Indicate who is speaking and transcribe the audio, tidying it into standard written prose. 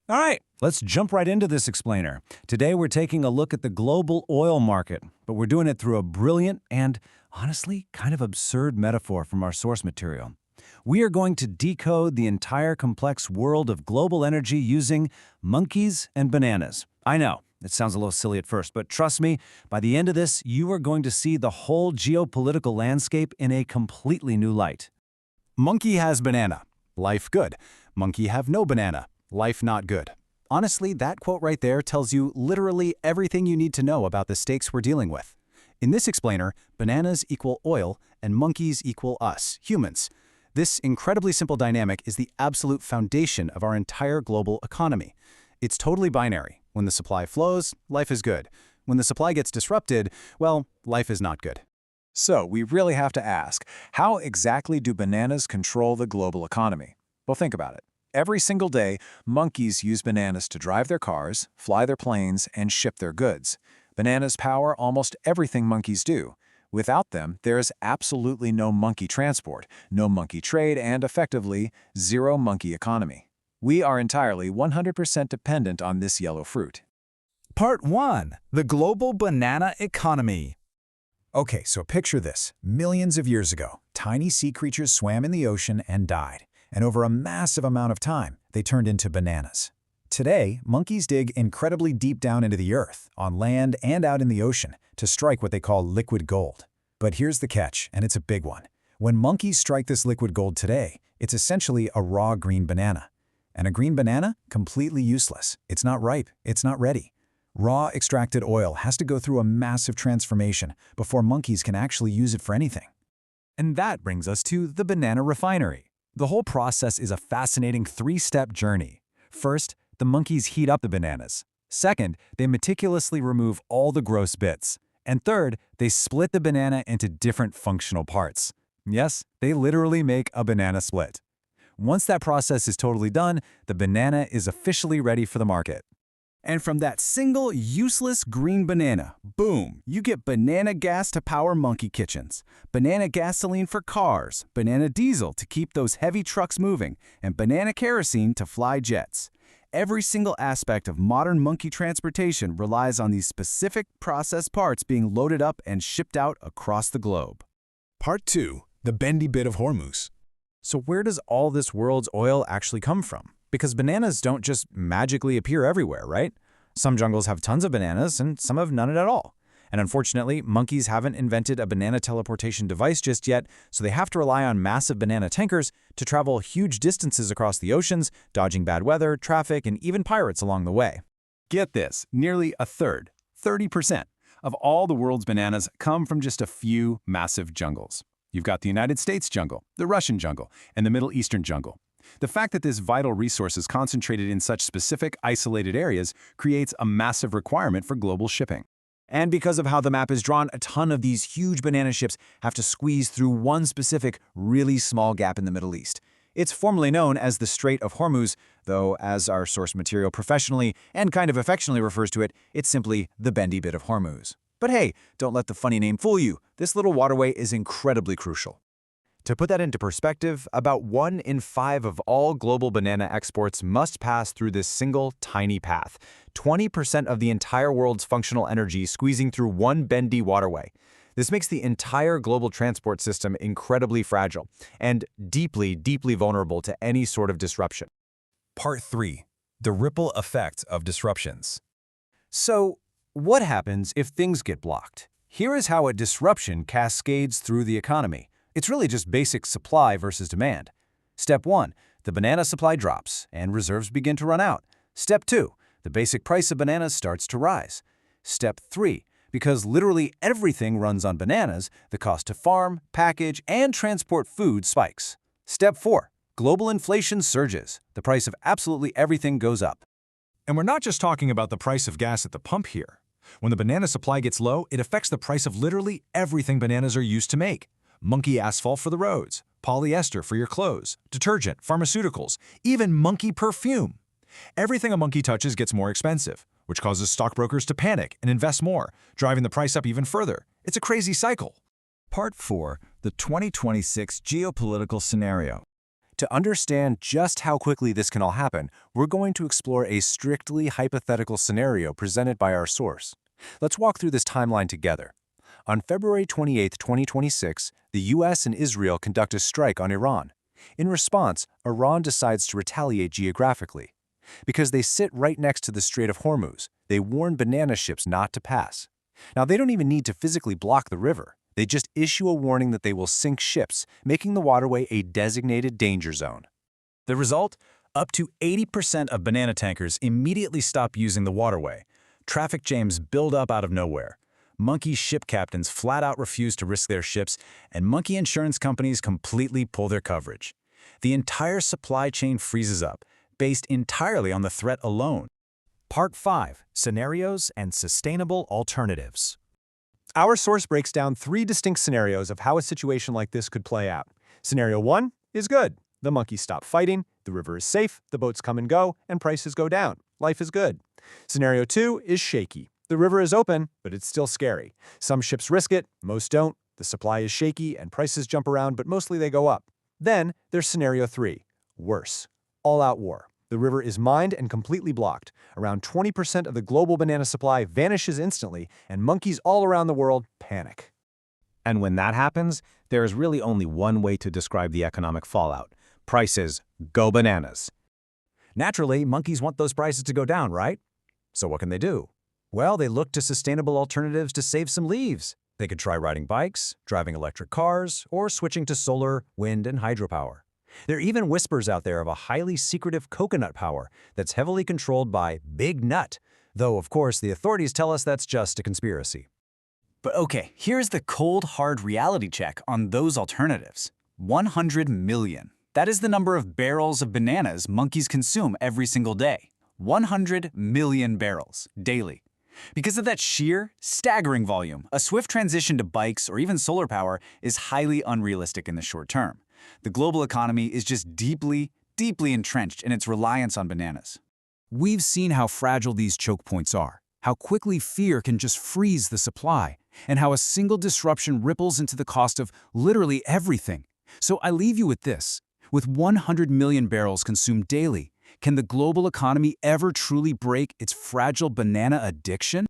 Speaker 1: All right, let's jump right into this explainer. Today we're taking a look at the global oil market, but we're doing it through a brilliant and, honestly, kind of absurd metaphor from our source material. We are going to decode the entire complex world of global energy using monkeys and bananas. I know, it sounds a little silly at first, but trust me, by the end of this, you are going to see the whole geopolitical landscape in a completely new light.
Speaker 2: Monkey has banana. Life good. Monkey have no banana. Life not good. Honestly, that quote right there tells you literally everything you need to know about the stakes we're dealing with. In this explainer, bananas equal oil and monkeys equal us, humans. This incredibly simple dynamic is the absolute foundation of our entire global economy. It's totally binary. When the supply flows, life is good. When the supply gets disrupted, well, life is not good.
Speaker 3: So we really have to ask, how exactly do bananas control the global economy? Well, think about it. Every single day, monkeys use bananas to drive their cars, fly their planes, and ship their goods. Bananas power almost everything monkeys do. Without them, there is absolutely no monkey transport, no monkey trade, and effectively, zero monkey economy. We are entirely 100% dependent on this yellow fruit.
Speaker 4: Part 1. The Global Banana Economy.
Speaker 5: Okay, so picture this. Millions of years ago, tiny sea creatures swam in the ocean and died. And over a massive amount of time, they turned into bananas. Today, monkeys dig incredibly deep down into the earth, on land and out in the ocean, to strike what they call liquid gold. But here's the catch, and it's a big one. When monkeys strike this liquid gold today, it's essentially a raw green banana. And a green banana? Completely useless. It's not ripe. It's not ready. Raw extracted oil has to go through a massive transformation before monkeys can actually use it for anything.
Speaker 4: And that brings us to the banana refinery. The whole process is a fascinating three-step journey. First, the monkeys heat up the bananas. Second, they meticulously remove all the gross bits. And third, they split the banana into different functional parts. Yes, they literally make a banana split. Once that process is totally done, the banana is officially ready for the market. And from that single useless green banana, boom, you get banana gas to power monkey kitchens, banana gasoline for cars, banana diesel to keep those heavy trucks moving, and banana kerosene to fly jets. Every single aspect of modern monkey transportation relies on these specific processed parts being loaded up and shipped out across the globe.
Speaker 5: Part 2. The bendy bit of Hormuz.
Speaker 1: So where does all this world's oil actually come from? Because bananas don't just magically appear everywhere, right? Some jungles have tons of bananas and some have none at all. And unfortunately, monkeys haven't invented a banana teleportation device just yet, so they have to rely on massive banana tankers to travel huge distances across the oceans, dodging bad weather, traffic, and even pirates along the way.
Speaker 2: Get this, nearly a third, 30%, of all the world's bananas come from just a few massive jungles. You've got the United States jungle, the Russian jungle, and the Middle Eastern jungle. The fact that this vital resource is concentrated in such specific, isolated areas creates a massive requirement for global shipping.
Speaker 1: And because of how the map is drawn, a ton of these huge banana ships have to squeeze through one specific, really small gap in the Middle East. It's formally known as the Strait of Hormuz, though as our source material professionally and kind of affectionately refers to it, it's simply the bendy bit of Hormuz. But hey, don't let the funny name fool you. This little waterway is incredibly crucial. To put that into perspective, about 1 in 5 of all global banana exports must pass through this single, tiny path. 20% of the entire world's functional energy squeezing through one bendy waterway. This makes the entire global transport system incredibly fragile and deeply, deeply vulnerable to any sort of disruption.
Speaker 5: Part 3. The ripple effect of disruptions.
Speaker 1: So, what happens if things get blocked? Here is how a disruption cascades through the economy. It's really just basic supply versus demand. Step 1, the banana supply drops and reserves begin to run out. Step 2, the basic price of bananas starts to rise. Step 3, because literally everything runs on bananas, the cost to farm, package, and transport food spikes. Step 4, global inflation surges. The price of absolutely everything goes up.
Speaker 5: And we're not just talking about the price of gas at the pump here. When the banana supply gets low, it affects the price of literally everything bananas are used to make. Monkey asphalt for the roads, polyester for your clothes, detergent, pharmaceuticals, even monkey perfume. Everything a monkey touches gets more expensive, which causes stockbrokers to panic and invest more, driving the price up even further. It's a crazy cycle.
Speaker 4: Part 4. The 2026 Geopolitical Scenario.
Speaker 3: To understand just how quickly this can all happen, we're going to explore a strictly hypothetical scenario presented by our source. Let's walk through this timeline together. On February 28, 2026, the US and Israel conduct a strike on Iran. In response, Iran decides to retaliate geographically. Because they sit right next to the Strait of Hormuz, they warn banana ships not to pass. Now, they don't even need to physically block the river. They just issue a warning that they will sink ships, making the waterway a designated danger zone.
Speaker 4: The result? Up to 80% of banana tankers immediately stop using the waterway. Traffic jams build up out of nowhere. Monkey ship captains flat out refuse to risk their ships, and monkey insurance companies completely pull their coverage. The entire supply chain freezes up, based entirely on the threat alone.
Speaker 2: Part 5. Scenarios and Sustainable Alternatives.
Speaker 3: Our source breaks down 3 distinct scenarios of how a situation like this could play out. Scenario 1 is good. The monkeys stop fighting, the river is safe, the boats come and go, and prices go down. Life is good. Scenario 2 is shaky. The river is open, but it's still scary. Some ships risk it, most don't. The supply is shaky, and prices jump around, but mostly they go up. Then there's Scenario 3. Worse. All-out war. The river is mined and completely blocked. Around 20% of the global banana supply vanishes instantly, and monkeys all around the world panic.
Speaker 6: And when that happens, there is really only one way to describe the economic fallout. Prices go bananas.
Speaker 4: Naturally, monkeys want those prices to go down, right? So what can they do? Well, they look to sustainable alternatives to save some leaves. They could try riding bikes, driving electric cars, or switching to solar, wind, and hydropower. There are even whispers out there of a highly secretive coconut power that's heavily controlled by Big Nut, though, of course, the authorities tell us that's just a conspiracy.
Speaker 7: But okay, here's the cold, hard reality check on those alternatives. 100 million. That is the number of barrels of bananas monkeys consume every single day. 100 million barrels daily. Because of that sheer, staggering volume, a swift transition to bikes or even solar power is highly unrealistic in the short term. The global economy is just deeply, deeply entrenched in its reliance on bananas.
Speaker 4: We've seen how fragile these choke points are, how quickly fear can just freeze the supply, and how a single disruption ripples into the cost of literally everything. So I leave you with this. With 100 million barrels consumed daily, can the global economy ever truly break its fragile banana addiction?